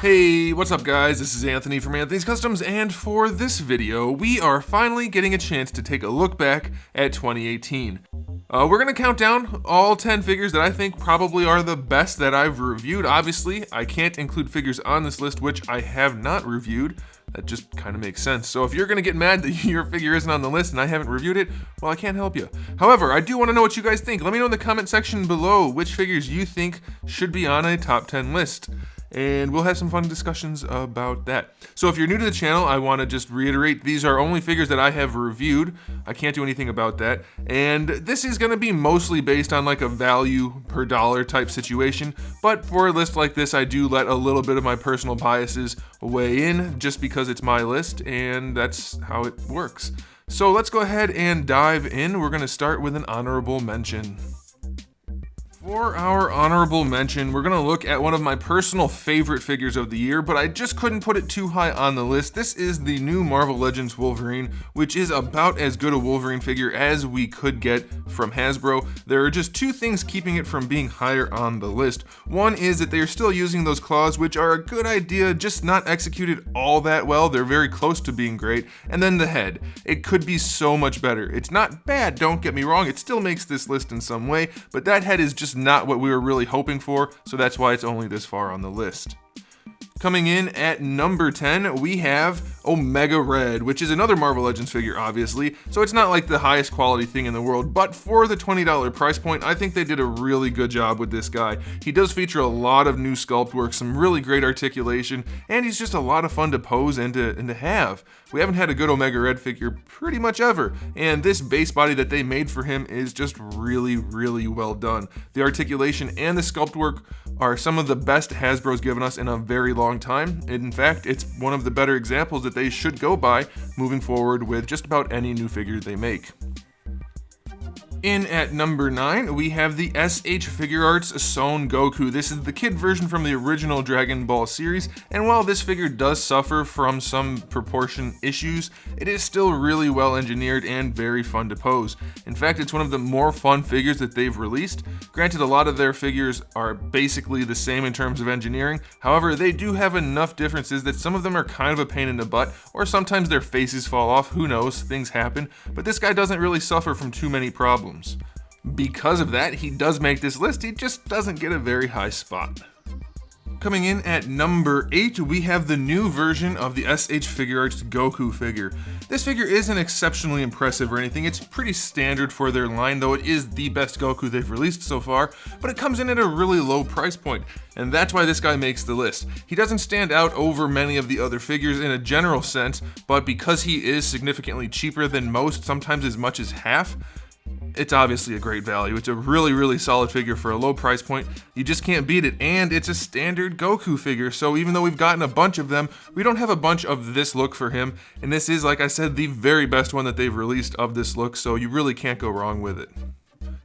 Hey, what's up guys? This is Anthony from Anthony's Customs, and for this video, we are finally getting a chance to take a look back at 2018. We're gonna count down all 10 figures that I think probably are the best that I've reviewed. Obviously, I can't include figures on this list which I have not reviewed. That just kind of makes sense. So if you're gonna get mad that your figure isn't on the list and I haven't reviewed it, well, I can't help you. However, I do want to know what you guys think. Let me know in the comment section below which figures you think should be on a top 10 list. And we'll have some fun discussions about that. So if you're new to the channel, I want to just reiterate, these are only figures that I have reviewed. I can't do anything about that. And this is going to be mostly based on like a value per dollar type situation. But for a list like this, I do let a little bit of my personal biases weigh in just because it's my list, and that's how it works. So let's go ahead and dive in. We're going to start with an honorable mention. For our honorable mention, we're gonna look at one of my personal favorite figures of the year, but I just couldn't put it too high on the list. This is the new Marvel Legends Wolverine, which is about as good a Wolverine figure as we could get from Hasbro. There are just two things keeping it from being higher on the list. One is that they're still using those claws, which are a good idea, just not executed all that well. They're very close to being great. And then the head. It could be so much better. It's not bad, don't get me wrong. It still makes this list in some way, but that head is just not what we were really hoping for, so that's why it's only this far on the list. Coming in at number 10, we have Omega Red, which is another Marvel Legends figure, obviously, so it's not like the highest quality thing in the world, but for the $20 price point, I think they did a really good job with this guy. He does feature a lot of new sculpt work, some really great articulation, and he's just a lot of fun to pose and to have. We haven't had a good Omega Red figure pretty much ever, and this base body that they made for him is just really, really well done. The articulation and the sculpt work are some of the best Hasbro's given us in a very long time. In fact, it's one of the better examples that they should go by moving forward with just about any new figure they make. In at number 9, we have the SH Figuarts Son Goku. This is the kid version from the original Dragon Ball series, and while this figure does suffer from some proportion issues, it is still really well engineered and very fun to pose. In fact, it's one of the more fun figures that they've released. Granted, a lot of their figures are basically the same in terms of engineering, however, they do have enough differences that some of them are kind of a pain in the butt, or sometimes their faces fall off, who knows, things happen, but this guy doesn't really suffer from too many problems. Because of that, he does make this list, he just doesn't get a very high spot. Coming in at number 8, we have the new version of the SH Figuarts Goku figure. This figure isn't exceptionally impressive or anything, it's pretty standard for their line, though it is the best Goku they've released so far, but it comes in at a really low price point, and that's why this guy makes the list. He doesn't stand out over many of the other figures in a general sense, but because he is significantly cheaper than most, sometimes as much as half, it's obviously a great value. It's a really, really solid figure for a low price point. You just can't beat it, and it's a standard Goku figure, so even though we've gotten a bunch of them, we don't have a bunch of this look for him, and this is, like I said, the very best one that they've released of this look, so you really can't go wrong with it.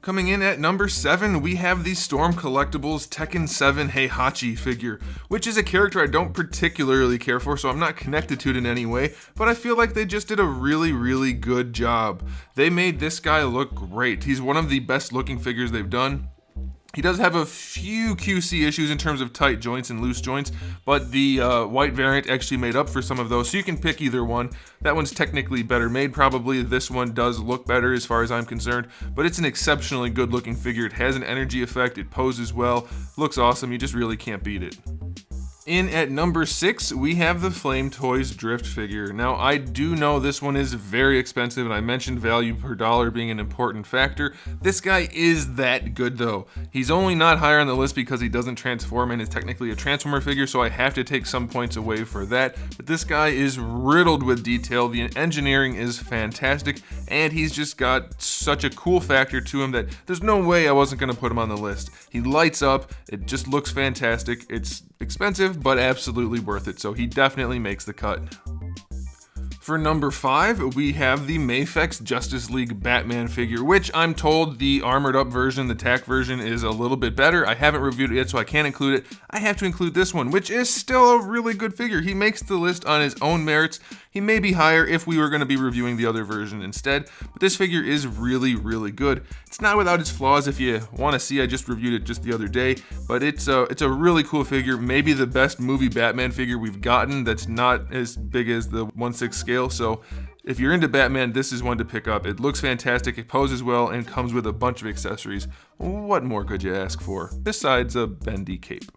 Coming in at number 7, we have the Storm Collectibles Tekken 7 Heihachi figure, which is a character I don't particularly care for, so I'm not connected to it in any way, but I feel like they just did a really, really good job. They made this guy look great. He's one of the best looking figures they've done. He does have a few QC issues in terms of tight joints and loose joints, but the white variant actually made up for some of those, so you can pick either one. That one's technically better made, probably. This one does look better as far as I'm concerned, but it's an exceptionally good looking figure. It has an energy effect, it poses well, looks awesome, you just really can't beat it. In at number 6, we have the Flame Toys Drift figure. Now, I do know this one is very expensive, and I mentioned value per dollar being an important factor. This guy is that good, though. He's only not higher on the list because he doesn't transform and is technically a Transformer figure, so I have to take some points away for that. But this guy is riddled with detail. The engineering is fantastic, and he's just got such a cool factor to him that there's no way I wasn't going to put him on the list. He lights up. It just looks fantastic. It's expensive, but absolutely worth it, so he definitely makes the cut. For number 5, we have the Mafex Justice League Batman figure, which I'm told the armored up version, the TAC version, is a little bit better. I haven't reviewed it yet, so I can't include it. I have to include this one, which is still a really good figure. He makes the list on his own merits. He may be higher if we were going to be reviewing the other version instead, but this figure is really, really good. It's not without its flaws. If you want to see, I just reviewed it just the other day, but it's a really cool figure, maybe the best movie Batman figure we've gotten that's not as big as the 1/6 scale, so if you're into Batman, this is one to pick up. It looks fantastic, it poses well, and comes with a bunch of accessories. What more could you ask for, besides a bendy cape?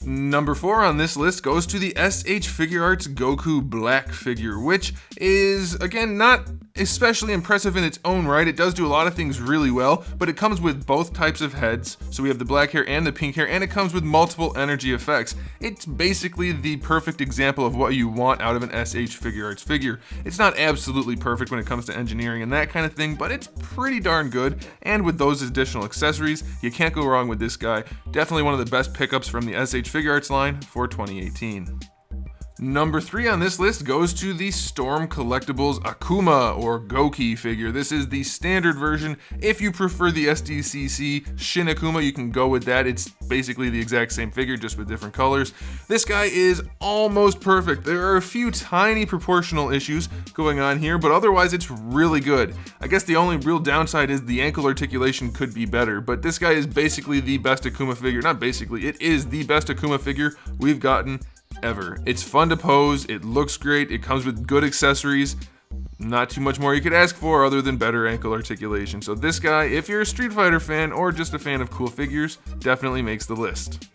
Number 4 on this list goes to the SH Figuarts Goku Black figure, which is, again, not especially impressive in its own right. It does do a lot of things really well, but it comes with both types of heads. So we have the black hair and the pink hair, and it comes with multiple energy effects. It's basically the perfect example of what you want out of an SH Figuarts figure. It's not absolutely perfect when it comes to engineering and that kind of thing, but it's pretty darn good. And with those additional accessories, you can't go wrong with this guy. Definitely one of the best pickups from the SH Figuarts line for 2018. Number 3 on this list goes to the Storm Collectibles Akuma or Goku figure. This is the standard version. If you prefer the SDCC Shin Akuma, you can go with that. It's basically the exact same figure, just with different colors. This guy is almost perfect. There are a few tiny proportional issues going on here, but otherwise it's really good. I guess the only real downside is the ankle articulation could be better, but this guy is basically the best Akuma figure. Not basically, it is the best Akuma figure we've gotten ever. It's fun to pose, it looks great, it comes with good accessories. Not too much more you could ask for other than better ankle articulation. So this guy, if you're a Street Fighter fan or just a fan of cool figures, definitely makes the list.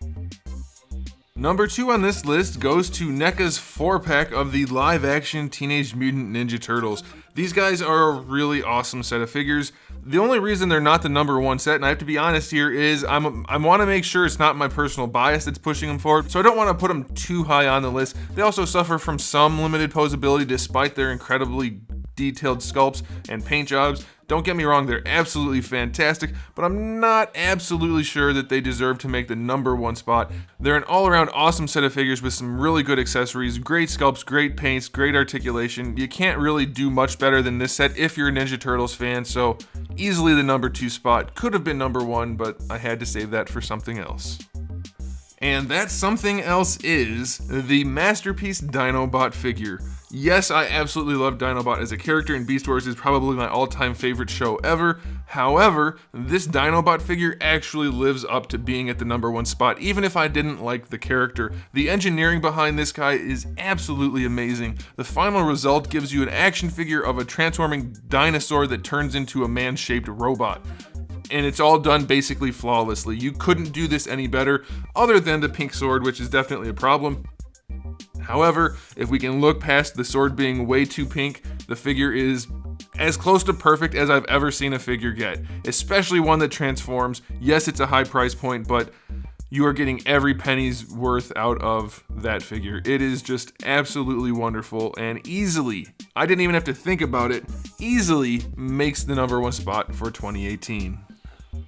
Number 2 on this list goes to NECA's 4-pack of the live-action Teenage Mutant Ninja Turtles. These guys are a really awesome set of figures. The only reason they're not the number 1 set, and I have to be honest here, is I want to make sure it's not my personal bias that's pushing them forward, so I don't want to put them too high on the list. They also suffer from some limited posability despite their incredibly detailed sculpts and paint jobs. Don't get me wrong, they're absolutely fantastic, but I'm not absolutely sure that they deserve to make the number 1 spot. They're an all-around awesome set of figures with some really good accessories, great sculpts, great paints, great articulation. You can't really do much better than this set if you're a Ninja Turtles fan, so easily the number 2 spot. Could have been number 1, but I had to save that for something else. And that something else is the Masterpiece Dinobot figure. Yes, I absolutely love Dinobot as a character, and Beast Wars is probably my all-time favorite show ever. However, this Dinobot figure actually lives up to being at the number 1 spot, even if I didn't like the character. The engineering behind this guy is absolutely amazing. The final result gives you an action figure of a transforming dinosaur that turns into a man-shaped robot. And it's all done basically flawlessly. You couldn't do this any better, other than the pink sword, which is definitely a problem. However, if we can look past the sword being way too pink, the figure is as close to perfect as I've ever seen a figure get, especially one that transforms. Yes, it's a high price point, but you are getting every penny's worth out of that figure. It is just absolutely wonderful, and easily, I didn't even have to think about it, easily makes the number 1 spot for 2018.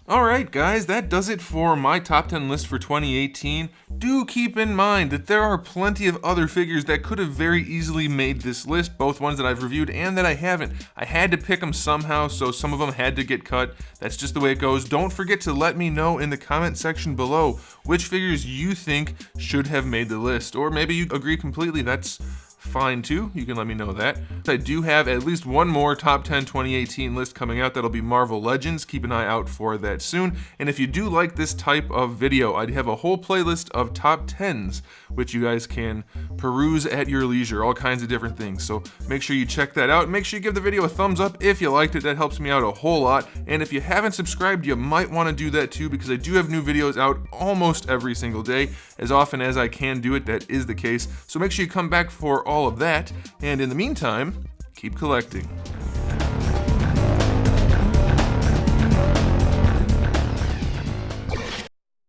Alright guys, that does it for my top 10 list for 2018. Do keep in mind that there are plenty of other figures that could have very easily made this list, both ones that I've reviewed and that I haven't. I had to pick them somehow, so some of them had to get cut. That's just the way it goes. Don't forget to let me know in the comment section below which figures you think should have made the list, or maybe you agree completely. That's fine too, you can let me know that. I do have at least one more top 10 2018 list coming out. That'll be Marvel Legends. Keep an eye out for that soon. And if you do like this type of video, I'd have a whole playlist of top 10s, which you guys can peruse at your leisure, all kinds of different things. So make sure you check that out. Make sure you give the video a thumbs up if you liked it. That helps me out a whole lot. And if you haven't subscribed, you might want to do that too, because I do have new videos out almost every single day. As often as I can do it, that is the case. So make sure you come back for all of that. And in the meantime, keep collecting.